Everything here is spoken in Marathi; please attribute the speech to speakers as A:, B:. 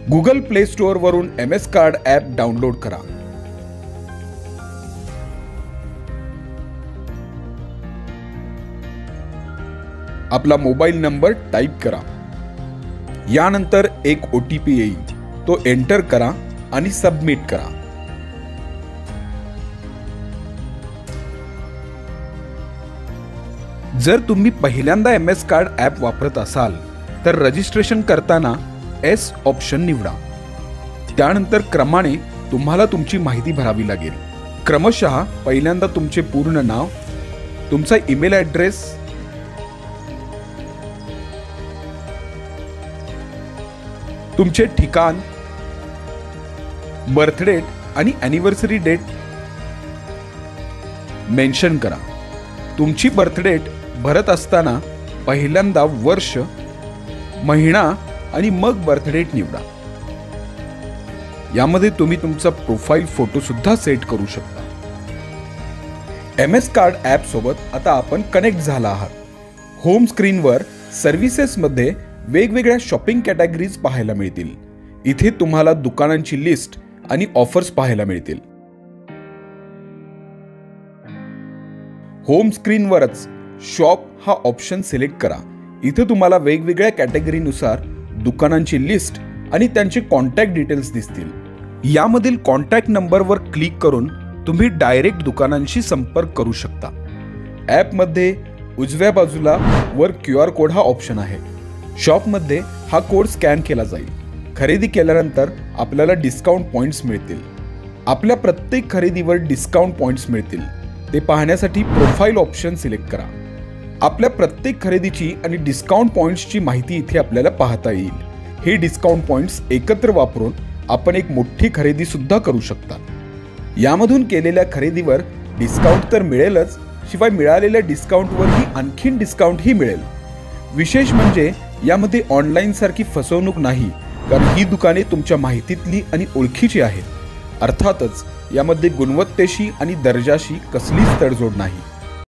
A: गूगल प्ले स्टोअर वरून MS कार्ड ॲप डाउनलोड करा। आपला मोबाईल नंबर टाईप करा। यानंतर एक OTP येईल, तो एंटर करा आणि सबमिट करा। जर तुम्ही पहिल्यांदा MS कार्ड ॲप वापरत असाल तर रजिस्ट्रेशन करताना S ऑप्शन निवडा। त्यानंतर क्रमाने तुम्हाला तुमची माहिती भरावी लागेल। क्रमशः पहिल्यांदा तुमचे पूर्ण नाव, तुमचा ईमेल ॲड्रेस, तुमचे ठिकाण, बर्थ डेट आणि ॲनिव्हर्सरी डेट मेन्शन करा। तुमची बर्थ डेट भरत असताना पहिल्यांदा वर्ष, महिना आणि मग बर्थ डेट निवडा। यामध्ये तुम्ही तुमचा प्रोफाईल फोटो सुद्धा सेट करू शकता। MS कार्ड ॲप सोबत आता आपण कनेक्ट झाला आहात। होम स्क्रीनवर सर्व्हिसेस मध्ये वेगवेगळ्या शॉपिंग कॅटेगरीज पाहायला मिळतील। इथे तुम्हाला दुकानांची लिस्ट आणि ऑफर्स पाहायला मिळतील। होम स्क्रीनवरच शॉप हा ऑप्शन सिलेक्ट करा। इथे तुम्हाला वेगवेगळ्या कॅटेगरीनुसार दुकानांची लिस्ट आणि त्यांचे कॉन्टॅक्ट डिटेल्स दिसतील। यामधील कॉन्टॅक्ट नंबरवर क्लिक करून तुम्ही डायरेक्ट दुकानांशी संपर्क करू शकता। ॲपमध्ये उजव्या बाजूला वर QR कोड हा ऑप्शन आहे। शॉपमध्ये हा कोड स्कॅन केला जाईल। खरेदी केल्यानंतर आपल्याला डिस्काउंट पॉइंट्स मिळतील। आपल्या प्रत्येक खरेदीवर डिस्काउंट पॉइंट्स मिळतील। ते पाहण्यासाठी प्रोफाईल ऑप्शन सिलेक्ट करा। आपल्या प्रत्येक खरेदीची आणि डिस्काउंट पॉइंट्सची माहिती इथे आपल्याला पाहता येईल। हे डिस्काउंट पॉइंट्स एकत्र वापरून आपण एक मोठी खरेदी सुद्धा करू शकता। यामधून केलेल्या खरेदीवर डिस्काउंट तर मिळेलच, शिवाय मिळालेल्या डिस्काउंटवरही आणखीन डिस्काउंटही मिळेल। विशेष म्हणजे यामध्ये ऑनलाईन सारखी फसवणूक नाही, कारण ही दुकाने तुमच्या माहितीतली आणि ओळखीची आहेत। अर्थातच यामध्ये गुणवत्तेशी आणि दर्जाशी कसलीच तडजोड नाही।